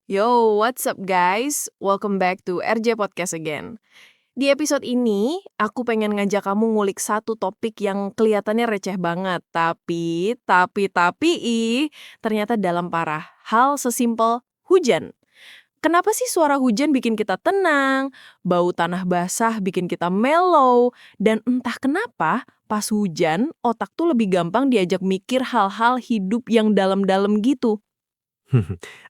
Yo, what's up guys? Welcome back to RJ Podcast again. Di episode ini, aku pengen ngajak kamu ngulik satu topik yang kelihatannya receh banget. Ternyata dalam parah. Hal sesimpel hujan. Kenapa sih suara hujan bikin kita tenang, bau tanah basah bikin kita mellow, dan entah kenapa pas hujan, otak tuh lebih gampang diajak mikir hal-hal hidup yang dalam-dalam gitu.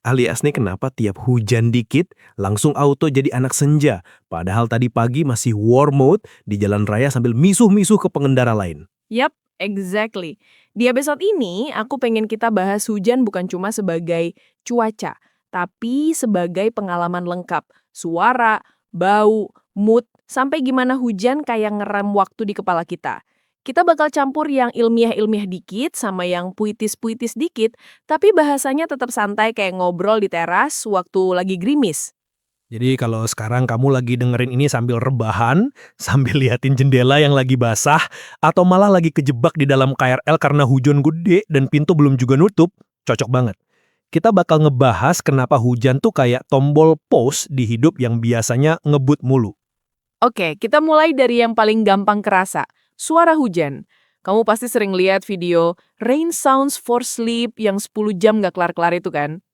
Alias nih kenapa tiap hujan dikit langsung auto jadi anak senja. Padahal tadi pagi masih war mode di jalan raya sambil misuh-misuh ke pengendara lain. Yap, exactly. Di episode ini, aku pengen kita bahas hujan bukan cuma sebagai cuaca, tapi sebagai pengalaman lengkap. Suara, bau, mood, sampai gimana hujan kayak ngerem waktu di kepala kita. Kita bakal campur yang ilmiah-ilmiah dikit sama yang puitis-puitis dikit, tapi bahasanya tetap santai kayak ngobrol di teras waktu lagi gerimis. Jadi kalau sekarang kamu lagi dengerin ini sambil rebahan, sambil liatin jendela yang lagi basah, atau malah lagi kejebak di dalam KRL karena hujan gede dan pintu belum juga nutup, cocok banget. Kita bakal ngebahas kenapa hujan tuh kayak tombol pause di hidup yang biasanya ngebut mulu. Oke, kita mulai dari yang paling gampang kerasa, suara hujan. Kamu pasti sering lihat video Rain Sounds for Sleep yang 10 jam gak kelar-kelar itu kan?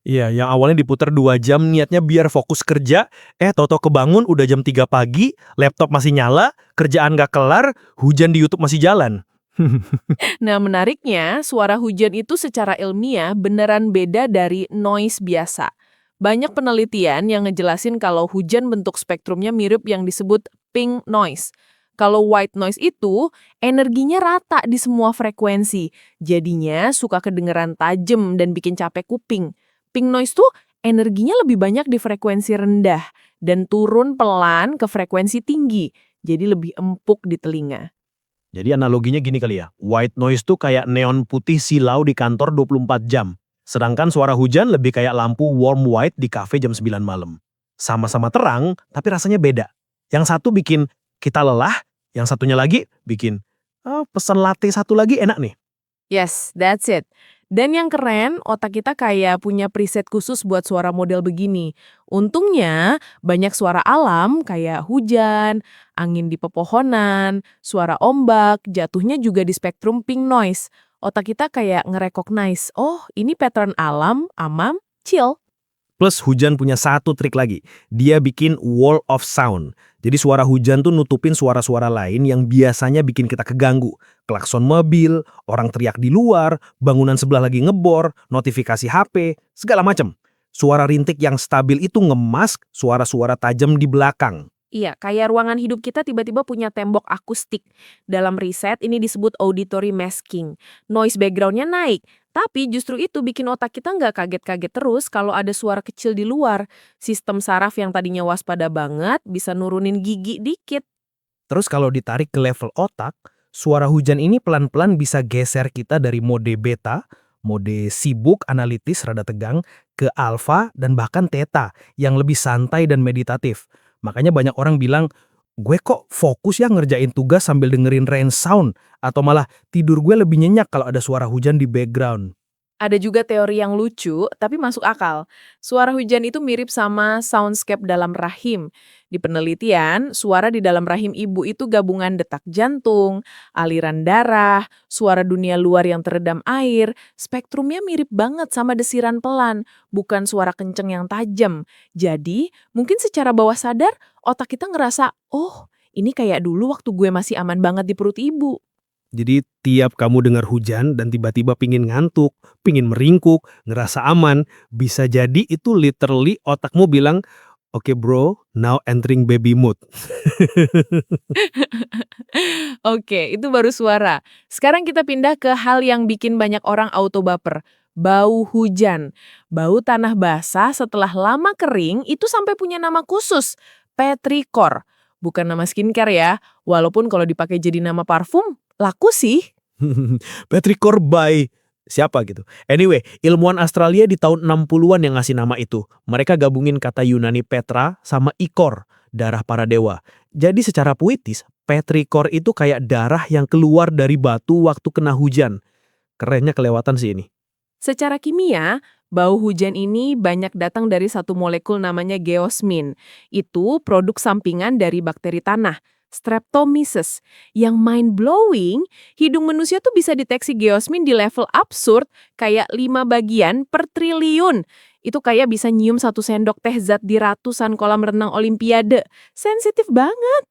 Iya, yang awalnya diputar 2 jam niatnya biar fokus kerja, toto kebangun udah jam 3 pagi, laptop masih nyala, kerjaan gak kelar, hujan di YouTube masih jalan. Nah, menariknya, suara hujan itu secara ilmiah beneran beda dari noise biasa. Banyak penelitian yang ngejelasin kalau hujan bentuk spektrumnya mirip yang disebut pink noise. Kalau white noise itu, energinya rata di semua frekuensi. Jadinya suka kedengeran tajam dan bikin capek kuping. Pink noise tuh energinya lebih banyak di frekuensi rendah dan turun pelan ke frekuensi tinggi. Jadi lebih empuk di telinga. Jadi analoginya gini kali ya, white noise tuh kayak neon putih silau di kantor 24 jam. Sedangkan suara hujan lebih kayak lampu warm white di kafe jam 9 malam. Sama-sama terang, tapi rasanya beda. Yang satu bikin kita lelah, yang satunya lagi bikin, pesan latte satu lagi enak nih. Yes, that's it. Dan yang keren, otak kita kayak punya preset khusus buat suara model begini. Untungnya, banyak suara alam kayak hujan, angin di pepohonan, suara ombak, jatuhnya juga di spektrum pink noise. Otak kita kayak nge-recognize, oh ini pattern alam, amam, chill. Plus hujan punya satu trik lagi. Dia bikin wall of sound. Jadi suara hujan tuh nutupin suara-suara lain yang biasanya bikin kita keganggu. Klakson mobil, orang teriak di luar, bangunan sebelah lagi ngebor, notifikasi HP, segala macam. Suara rintik yang stabil itu ngemask suara-suara tajam di belakang. Iya, kayak ruangan hidup kita tiba-tiba punya tembok akustik. Dalam riset ini disebut auditory masking. Noise backgroundnya naik, tapi justru itu bikin otak kita nggak kaget-kaget terus kalau ada suara kecil di luar. Sistem saraf yang tadinya waspada banget bisa nurunin gigi dikit. Terus kalau ditarik ke level otak, suara hujan ini pelan-pelan bisa geser kita dari mode beta, mode sibuk, analitis, rada tegang, ke alfa dan bahkan theta yang lebih santai dan meditatif. Makanya banyak orang bilang, gue kok fokus ya ngerjain tugas sambil dengerin rain sound, atau malah tidur gue lebih nyenyak kalau ada suara hujan di background. Ada juga teori yang lucu, tapi masuk akal. Suara hujan itu mirip sama soundscape dalam rahim. Di penelitian, suara di dalam rahim ibu itu gabungan detak jantung, aliran darah, suara dunia luar yang teredam air. Spektrumnya mirip banget sama desiran pelan, bukan suara kenceng yang tajam. Jadi, mungkin secara bawah sadar, otak kita ngerasa, oh, ini kayak dulu waktu gue masih aman banget di perut ibu. Jadi tiap kamu dengar hujan dan tiba-tiba pingin ngantuk, pingin meringkuk, ngerasa aman, bisa jadi itu literally otakmu bilang, oke bro, now entering baby mood. Oke, itu baru suara. Sekarang kita pindah ke hal yang bikin banyak orang auto baper. Bau hujan. Bau tanah basah setelah lama kering itu sampai punya nama khusus. Petrikor. Bukan nama skincare ya, walaupun kalau dipakai jadi nama parfum, laku sih. Petrikor by siapa gitu. Anyway, ilmuwan Australia di tahun 60-an yang ngasih nama itu. Mereka gabungin kata Yunani Petra sama ikor, darah para dewa. Jadi secara puitis, petrikor itu kayak darah yang keluar dari batu waktu kena hujan. Kerennya kelewatan sih ini. Secara kimia, Bau hujan ini banyak datang dari satu molekul namanya geosmin. Itu produk sampingan dari bakteri tanah, Streptomyces. Yang mind-blowing, hidung manusia tuh bisa deteksi geosmin di level absurd, kayak 5 bagian per triliun. Itu kayak bisa nyium satu sendok teh zat di ratusan kolam renang olimpiade. Sensitif banget.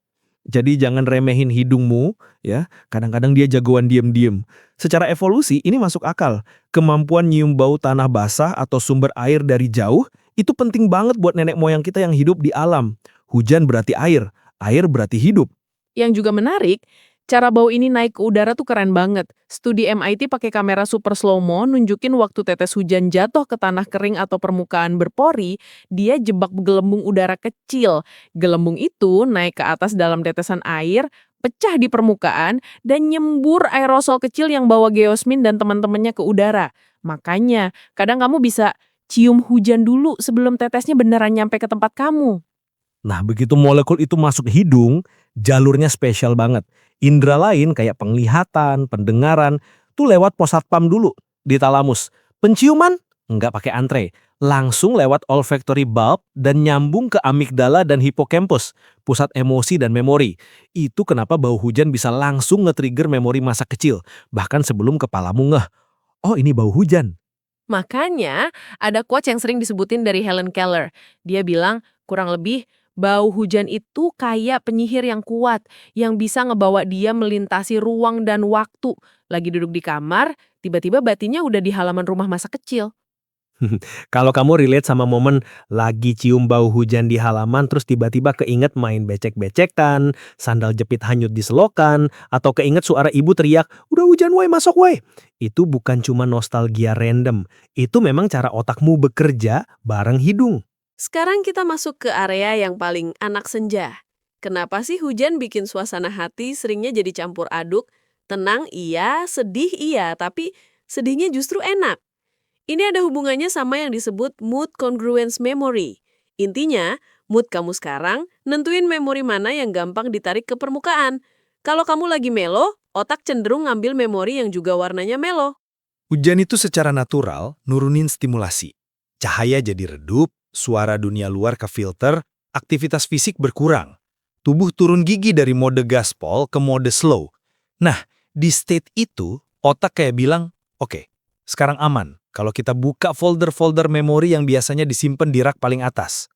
Jadi jangan remehin hidungmu, ya. Kadang-kadang dia jagoan diem-diem. Secara evolusi ini masuk akal. Kemampuan nyium bau tanah basah atau sumber air dari jauh itu penting banget buat nenek moyang kita yang hidup di alam. Hujan berarti air berarti hidup. Yang juga menarik, cara bau ini naik ke udara tuh keren banget. Studi MIT pakai kamera super slow-mo nunjukin waktu tetes hujan jatuh ke tanah kering atau permukaan berpori, dia jebak gelembung udara kecil. Gelembung itu naik ke atas dalam tetesan air, pecah di permukaan, dan nyembur aerosol kecil yang bawa geosmin dan teman-temannya ke udara. Makanya, kadang kamu bisa cium hujan dulu sebelum tetesnya beneran nyampe ke tempat kamu. Nah, begitu molekul itu masuk hidung, jalurnya spesial banget. Indra lain kayak penglihatan, pendengaran, tuh lewat pos satpam dulu di talamus. Penciuman nggak pakai antre, langsung lewat olfactory bulb dan nyambung ke amigdala dan hipocampus, pusat emosi dan memori. Itu kenapa bau hujan bisa langsung nge-trigger memori masa kecil, bahkan sebelum kepalamu ngeh. Oh, ini bau hujan. Makanya, ada quotes yang sering disebutin dari Helen Keller. Dia bilang, kurang lebih, bau hujan itu kayak penyihir yang kuat, yang bisa ngebawa dia melintasi ruang dan waktu. Lagi duduk di kamar, tiba-tiba batinnya udah di halaman rumah masa kecil. Kalau kamu relate sama momen lagi cium bau hujan di halaman terus tiba-tiba keinget main becek-becekan, sandal jepit hanyut di selokan, atau keinget suara ibu teriak, "Udah hujan woi, masuk woi." Itu bukan cuma nostalgia random, itu memang cara otakmu bekerja bareng hidung. Sekarang kita masuk ke area yang paling anak senja. Kenapa sih hujan bikin suasana hati seringnya jadi campur aduk? Tenang iya, sedih iya, tapi sedihnya justru enak. Ini ada hubungannya sama yang disebut mood congruence memory. Intinya, mood kamu sekarang nentuin memori mana yang gampang ditarik ke permukaan. Kalau kamu lagi melo, otak cenderung ngambil memori yang juga warnanya melo. Hujan itu secara natural nurunin stimulasi. Cahaya jadi redup, suara dunia luar ke filter, aktivitas fisik berkurang. Tubuh turun gigi dari mode gaspol ke mode slow. Nah, di state itu, otak kayak bilang, oke, sekarang aman kalau kita buka folder-folder memori yang biasanya disimpan di rak paling atas.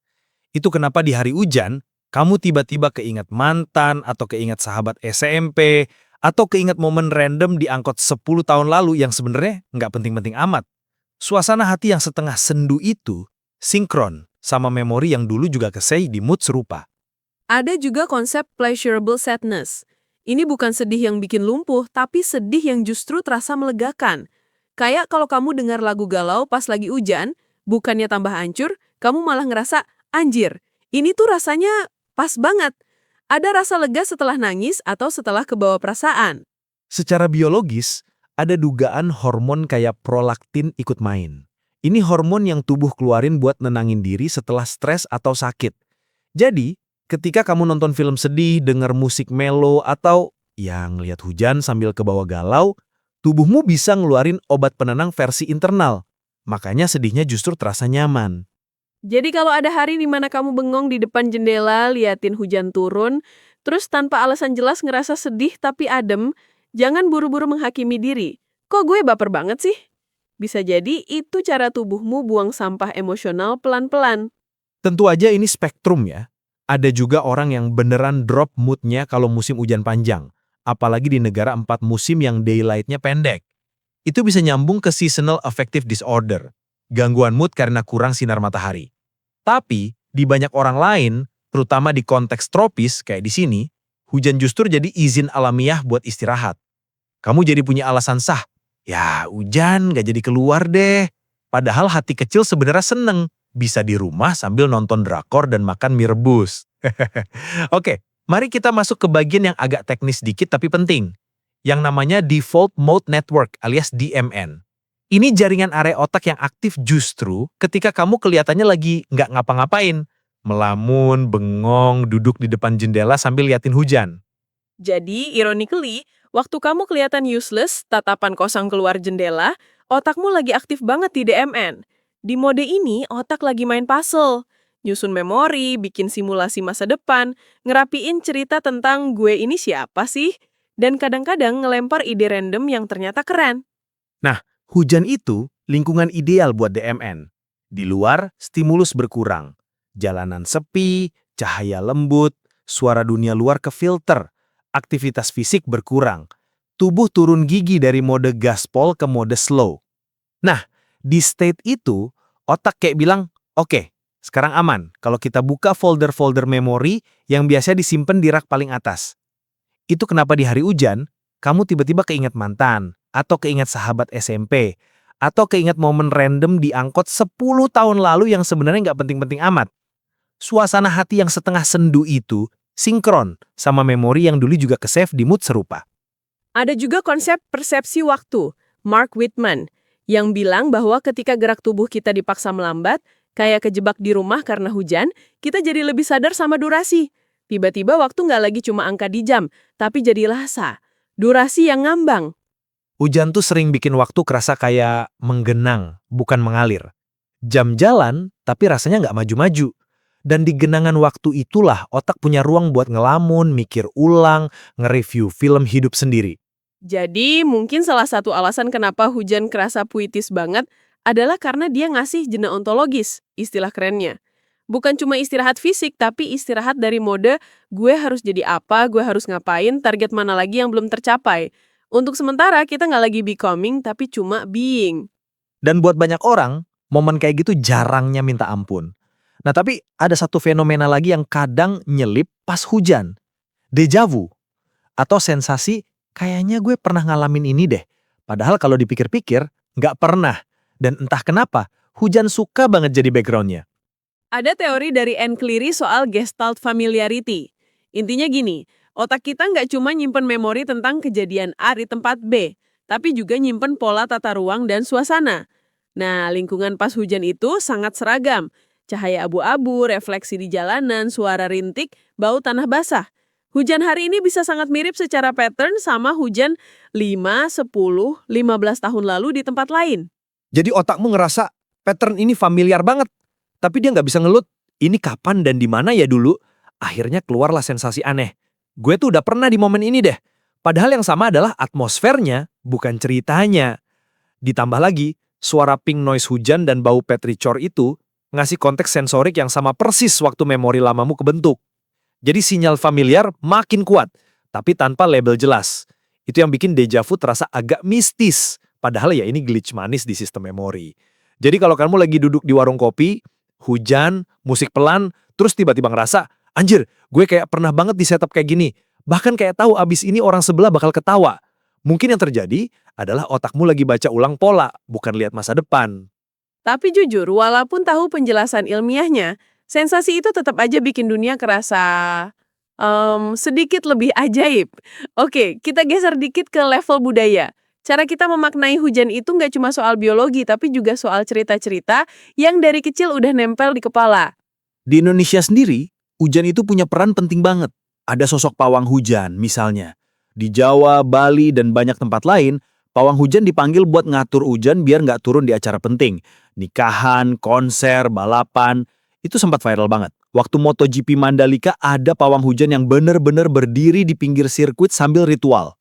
Itu kenapa di hari hujan, kamu tiba-tiba keingat mantan atau keingat sahabat SMP, atau keingat momen random di angkot 10 tahun lalu yang sebenarnya nggak penting-penting amat. Suasana hati yang setengah sendu itu sinkron sama memori yang dulu juga kesei di mood serupa. Ada juga konsep pleasurable sadness. Ini bukan sedih yang bikin lumpuh, tapi sedih yang justru terasa melegakan. Kayak kalau kamu dengar lagu galau pas lagi hujan, bukannya tambah hancur, kamu malah ngerasa, anjir, ini tuh rasanya pas banget. Ada rasa lega setelah nangis atau setelah kebawa perasaan. Secara biologis, ada dugaan hormon kayak prolaktin ikut main. Ini hormon yang tubuh keluarin buat nenangin diri setelah stres atau sakit. Jadi, ketika kamu nonton film sedih, denger musik melo, atau yang lihat hujan sambil kebawa galau, tubuhmu bisa ngeluarin obat penenang versi internal. Makanya sedihnya justru terasa nyaman. Jadi kalau ada hari di mana kamu bengong di depan jendela, liatin hujan turun, terus tanpa alasan jelas ngerasa sedih tapi adem, jangan buru-buru menghakimi diri. Kok gue baper banget sih? Bisa jadi itu cara tubuhmu buang sampah emosional pelan-pelan. Tentu aja ini spektrum ya. Ada juga orang yang beneran drop moodnya kalau musim hujan panjang. Apalagi di negara 4 musim yang daylight-nya pendek. Itu bisa nyambung ke seasonal affective disorder. Gangguan mood karena kurang sinar matahari. Tapi, di banyak orang lain, terutama di konteks tropis kayak di sini, hujan justru jadi izin alamiah buat istirahat. Kamu jadi punya alasan sah. Ya, hujan gak jadi keluar deh. Padahal hati kecil sebenarnya seneng. Bisa di rumah sambil nonton drakor dan makan mie rebus. Oke, mari kita masuk ke bagian yang agak teknis dikit tapi penting. Yang namanya Default Mode Network alias DMN. Ini jaringan area otak yang aktif justru ketika kamu kelihatannya lagi nggak ngapa-ngapain. Melamun, bengong, duduk di depan jendela sambil liatin hujan. Jadi, ironically, waktu kamu kelihatan useless, tatapan kosong keluar jendela, otakmu lagi aktif banget di DMN. Di mode ini, otak lagi main puzzle. Nyusun memori, bikin simulasi masa depan, ngerapiin cerita tentang gue ini siapa sih, dan kadang-kadang ngelempar ide random yang ternyata keren. Hujan itu lingkungan ideal buat DMN. Di luar, stimulus berkurang. Jalanan sepi, cahaya lembut, suara dunia luar ke filter, aktivitas fisik berkurang. Tubuh turun gigi dari mode gaspol ke mode slow. Nah, di state itu, otak kayak bilang, oke, sekarang aman kalau kita buka folder-folder memori yang biasa disimpan di rak paling atas. Itu kenapa di hari hujan, kamu tiba-tiba keinget mantan, atau keinget sahabat SMP, atau keinget momen random di angkot 10 tahun lalu yang sebenarnya nggak penting-penting amat. Suasana hati yang setengah sendu itu sinkron sama memori yang dulu juga ke-save di mood serupa. Ada juga konsep persepsi waktu, Mark Whitman, yang bilang bahwa ketika gerak tubuh kita dipaksa melambat, kayak kejebak di rumah karena hujan, kita jadi lebih sadar sama durasi. Tiba-tiba waktu nggak lagi cuma angka di jam, tapi jadi rasa. Durasi yang ngambang. Hujan tuh sering bikin waktu kerasa kayak menggenang, bukan mengalir. Jam jalan, tapi rasanya nggak maju-maju. Dan di genangan waktu itulah otak punya ruang buat ngelamun, mikir ulang, nge-review film hidup sendiri. Jadi mungkin salah satu alasan kenapa hujan kerasa puitis banget adalah karena dia ngasih jeda ontologis, istilah kerennya. Bukan cuma istirahat fisik, tapi istirahat dari mode gue harus jadi apa, gue harus ngapain, target mana lagi yang belum tercapai. Untuk sementara kita nggak lagi becoming, tapi cuma being. Dan buat banyak orang, momen kayak gitu jarangnya minta ampun. Nah tapi ada satu fenomena lagi yang kadang nyelip pas hujan. Deja vu. Atau sensasi, kayaknya gue pernah ngalamin ini deh. Padahal kalau dipikir-pikir, nggak pernah. Dan entah kenapa, hujan suka banget jadi backgroundnya. Ada teori dari Anne Cleary soal Gestalt familiarity. Intinya gini, otak kita nggak cuma nyimpen memori tentang kejadian A di tempat B, tapi juga nyimpen pola tata ruang dan suasana. Nah, lingkungan pas hujan itu sangat seragam. Cahaya abu-abu, refleksi di jalanan, suara rintik, bau tanah basah. Hujan hari ini bisa sangat mirip secara pattern sama hujan 5, 10, 15 tahun lalu di tempat lain. Jadi otakmu ngerasa pattern ini familiar banget. Tapi dia nggak bisa ngelut, ini kapan dan di mana ya dulu? Akhirnya keluarlah sensasi aneh. Gue tuh udah pernah di momen ini deh. Padahal yang sama adalah atmosfernya, bukan ceritanya. Ditambah lagi, suara pink noise hujan dan bau petrichor itu ngasih konteks sensorik yang sama persis waktu memori lamamu kebentuk. Jadi sinyal familiar makin kuat, tapi tanpa label jelas. Itu yang bikin deja vu terasa agak mistis. Padahal ya ini glitch manis di sistem memori. Jadi kalau kamu lagi duduk di warung kopi, hujan, musik pelan, terus tiba-tiba ngerasa, anjir, gue kayak pernah banget di setup kayak gini. Bahkan kayak tahu abis ini orang sebelah bakal ketawa. Mungkin yang terjadi adalah otakmu lagi baca ulang pola, bukan lihat masa depan. Tapi jujur, walaupun tahu penjelasan ilmiahnya, sensasi itu tetap aja bikin dunia kerasa sedikit lebih ajaib. Oke, kita geser dikit ke level budaya. Cara kita memaknai hujan itu nggak cuma soal biologi, tapi juga soal cerita-cerita yang dari kecil udah nempel di kepala. Di Indonesia sendiri, hujan itu punya peran penting banget. Ada sosok pawang hujan, misalnya. Di Jawa, Bali, dan banyak tempat lain, pawang hujan dipanggil buat ngatur hujan biar nggak turun di acara penting. Nikahan, konser, balapan, itu sempat viral banget. Waktu MotoGP Mandalika ada pawang hujan yang bener-bener berdiri di pinggir sirkuit sambil ritual.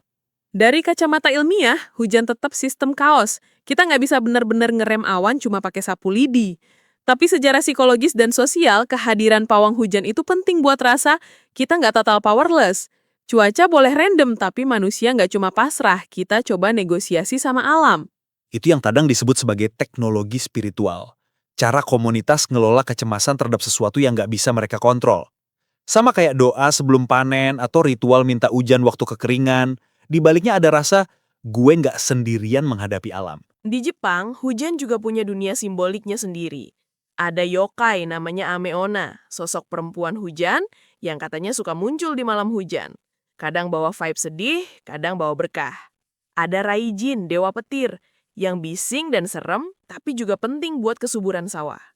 Dari kacamata ilmiah, hujan tetap sistem kaos. Kita nggak bisa benar-benar ngerem awan cuma pakai sapu lidi. Tapi secara psikologis dan sosial, kehadiran pawang hujan itu penting buat rasa kita nggak total powerless. Cuaca boleh random, tapi manusia nggak cuma pasrah, kita coba negosiasi sama alam. Itu yang kadang disebut sebagai teknologi spiritual. Cara komunitas ngelola kecemasan terhadap sesuatu yang nggak bisa mereka kontrol. Sama kayak doa sebelum panen atau ritual minta hujan waktu kekeringan. Di baliknya ada rasa, gue nggak sendirian menghadapi alam. Di Jepang, hujan juga punya dunia simboliknya sendiri. Ada yokai namanya Ameona, sosok perempuan hujan yang katanya suka muncul di malam hujan. Kadang bawa vibe sedih, kadang bawa berkah. Ada Raijin, dewa petir, yang bising dan serem, tapi juga penting buat kesuburan sawah.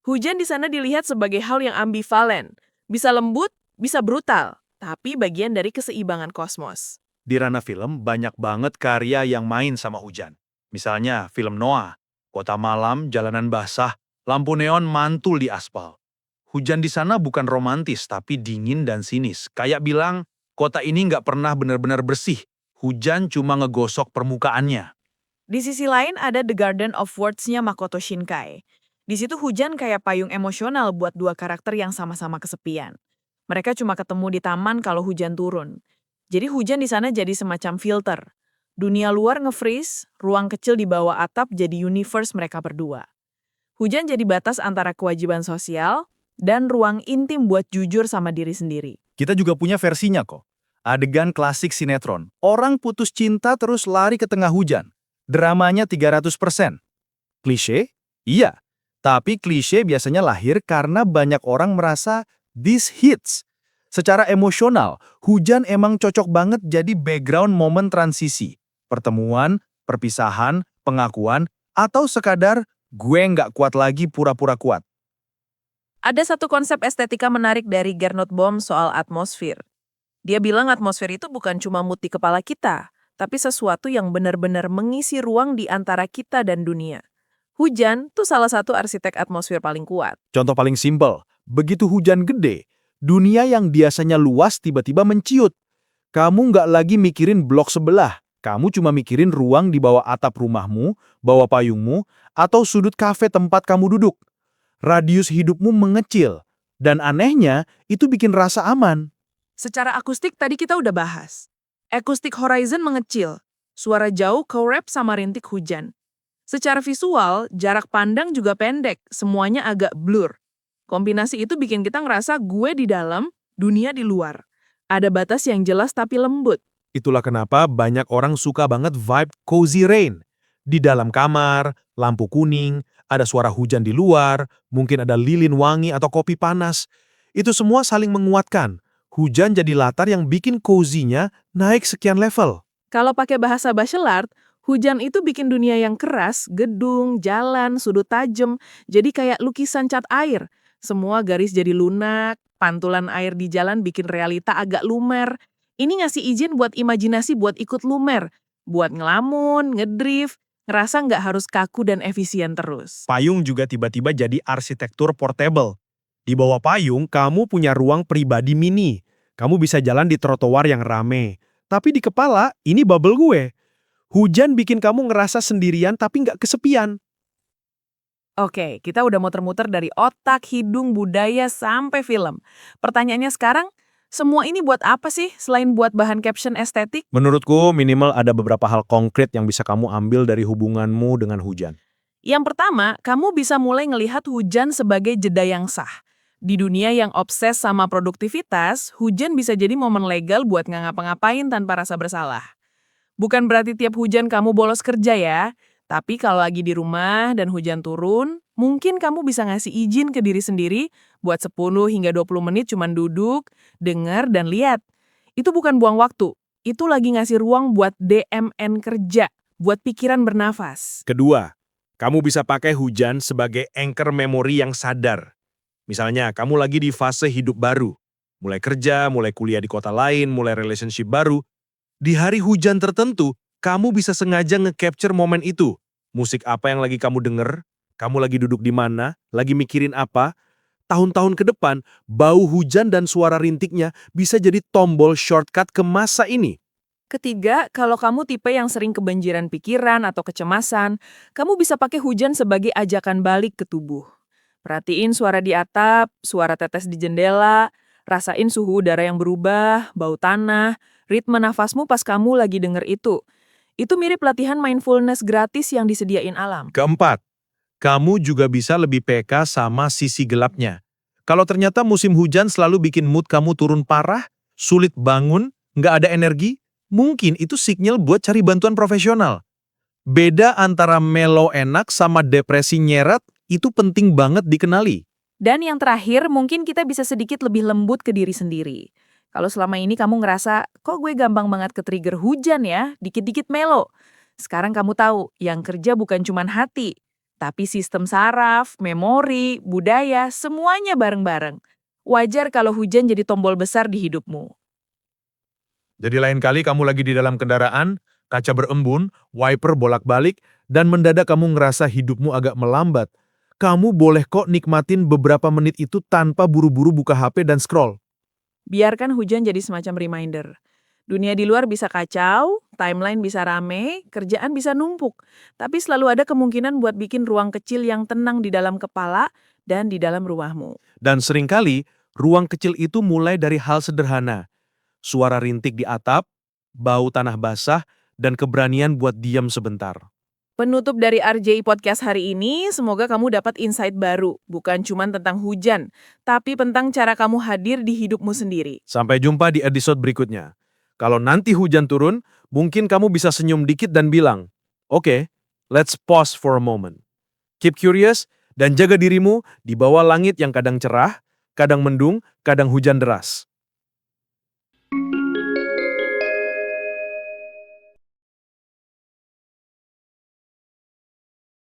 Hujan di sana dilihat sebagai hal yang ambivalen, bisa lembut, bisa brutal, tapi bagian dari keseimbangan kosmos. Di ranah film banyak banget karya yang main sama hujan. Misalnya film Noah, Kota malam, jalanan basah, lampu neon mantul di aspal. Hujan di sana bukan romantis, tapi dingin dan sinis. Kayak bilang, kota ini nggak pernah benar-benar bersih. Hujan cuma ngegosok permukaannya. Di sisi lain ada The Garden of Words-nya Makoto Shinkai. Di situ hujan kayak payung emosional buat dua karakter yang sama-sama kesepian. Mereka cuma ketemu di taman kalau hujan turun. Jadi hujan di sana jadi semacam filter. Dunia luar nge-freeze, ruang kecil di bawah atap jadi universe mereka berdua. Hujan jadi batas antara kewajiban sosial dan ruang intim buat jujur sama diri sendiri. Kita juga punya versinya kok. Adegan klasik sinetron. Orang putus cinta terus lari ke tengah hujan. Dramanya 300%. Klise? Iya. Tapi klise biasanya lahir karena banyak orang merasa this hits. Secara emosional, hujan emang cocok banget jadi background momen transisi. Pertemuan, perpisahan, pengakuan, atau sekadar gue nggak kuat lagi pura-pura kuat. Ada satu konsep estetika menarik dari Gernot Bohm soal atmosfer. Dia bilang atmosfer itu bukan cuma mood di kepala kita, tapi sesuatu yang benar-benar mengisi ruang di antara kita dan dunia. Hujan tuh salah satu arsitek atmosfer paling kuat. Contoh paling simpel, begitu hujan gede, dunia yang biasanya luas tiba-tiba menciut. Kamu nggak lagi mikirin blok sebelah, kamu cuma mikirin ruang di bawah atap rumahmu, bawah payungmu, atau sudut kafe tempat kamu duduk. Radius hidupmu mengecil, dan anehnya itu bikin rasa aman. Secara akustik tadi kita udah bahas. Acoustic horizon mengecil, suara jauh co-rap sama rintik hujan. Secara visual, jarak pandang juga pendek, semuanya agak blur. Kombinasi itu bikin kita ngerasa gue di dalam, dunia di luar. Ada batas yang jelas tapi lembut. Itulah kenapa banyak orang suka banget vibe cozy rain. Di dalam kamar, lampu kuning, ada suara hujan di luar, mungkin ada lilin wangi atau kopi panas. Itu semua saling menguatkan. Hujan jadi latar yang bikin cozy-nya naik sekian level. Kalau pakai bahasa Bachelard, hujan itu bikin dunia yang keras, gedung, jalan, sudut tajam, jadi kayak lukisan cat air. Semua garis jadi lunak, pantulan air di jalan bikin realita agak lumer. Ini ngasih izin buat imajinasi buat ikut lumer, buat ngelamun, ngedrift, ngerasa nggak harus kaku dan efisien terus. Payung juga tiba-tiba jadi arsitektur portable. Di bawah payung, kamu punya ruang pribadi mini. Kamu bisa jalan di trotoar yang rame. Tapi di kepala, ini bubble gue. Hujan bikin kamu ngerasa sendirian tapi nggak kesepian. Oke, kita udah muter-muter dari otak, hidung, budaya, sampai film. Pertanyaannya sekarang, semua ini buat apa sih selain buat bahan caption estetik? Menurutku, minimal ada beberapa hal konkret yang bisa kamu ambil dari hubunganmu dengan hujan. Yang pertama, kamu bisa mulai ngelihat hujan sebagai jeda yang sah. Di dunia yang obses sama produktivitas, hujan bisa jadi momen legal buat nggak ngapa-ngapain tanpa rasa bersalah. Bukan berarti tiap hujan kamu bolos kerja ya, tapi kalau lagi di rumah dan hujan turun, mungkin kamu bisa ngasih izin ke diri sendiri buat 10 hingga 20 menit cuman duduk, dengar, dan lihat. Itu bukan buang waktu, itu lagi ngasih ruang buat DMN kerja, buat pikiran bernafas. Kedua, kamu bisa pakai hujan sebagai anchor memori yang sadar. Misalnya, kamu lagi di fase hidup baru. Mulai kerja, mulai kuliah di kota lain, mulai relationship baru. Di hari hujan tertentu, kamu bisa sengaja nge-capture momen itu. Musik apa yang lagi kamu denger, kamu lagi duduk di mana, lagi mikirin apa. Tahun-tahun ke depan, bau hujan dan suara rintiknya bisa jadi tombol shortcut ke masa ini. Ketiga, kalau kamu tipe yang sering kebanjiran pikiran atau kecemasan, kamu bisa pakai hujan sebagai ajakan balik ke tubuh. Perhatiin suara di atap, suara tetes di jendela, rasain suhu udara yang berubah, bau tanah, ritme nafasmu pas kamu lagi denger itu. Itu mirip latihan mindfulness gratis yang disediain alam. Keempat, kamu juga bisa lebih peka sama sisi gelapnya. Kalau ternyata musim hujan selalu bikin mood kamu turun parah, sulit bangun, nggak ada energi, mungkin itu sinyal buat cari bantuan profesional. Beda antara mellow enak sama depresi nyeret, itu penting banget dikenali. Dan yang terakhir, mungkin kita bisa sedikit lebih lembut ke diri sendiri. Kalau selama ini kamu ngerasa, kok gue gampang banget ke trigger hujan ya, dikit-dikit melo. Sekarang kamu tahu, yang kerja bukan cuma hati, tapi sistem saraf, memori, budaya, semuanya bareng-bareng. Wajar kalau hujan jadi tombol besar di hidupmu. Jadi lain kali kamu lagi di dalam kendaraan, kaca berembun, wiper bolak-balik, dan mendadak kamu ngerasa hidupmu agak melambat. Kamu boleh kok nikmatin beberapa menit itu tanpa buru-buru buka HP dan scroll. Biarkan hujan jadi semacam reminder. Dunia di luar bisa kacau, timeline bisa rame, kerjaan bisa numpuk. Tapi selalu ada kemungkinan buat bikin ruang kecil yang tenang di dalam kepala dan di dalam rumahmu. Dan seringkali, ruang kecil itu mulai dari hal sederhana. Suara rintik di atap, bau tanah basah, dan keberanian buat diam sebentar. Penutup dari RJI Podcast hari ini, semoga kamu dapat insight baru. Bukan cuma tentang hujan, tapi tentang cara kamu hadir di hidupmu sendiri. Sampai jumpa di episode berikutnya. Kalau nanti hujan turun, mungkin kamu bisa senyum dikit dan bilang, "Oke, let's pause for a moment." Keep curious dan jaga dirimu di bawah langit yang kadang cerah, kadang mendung, kadang hujan deras.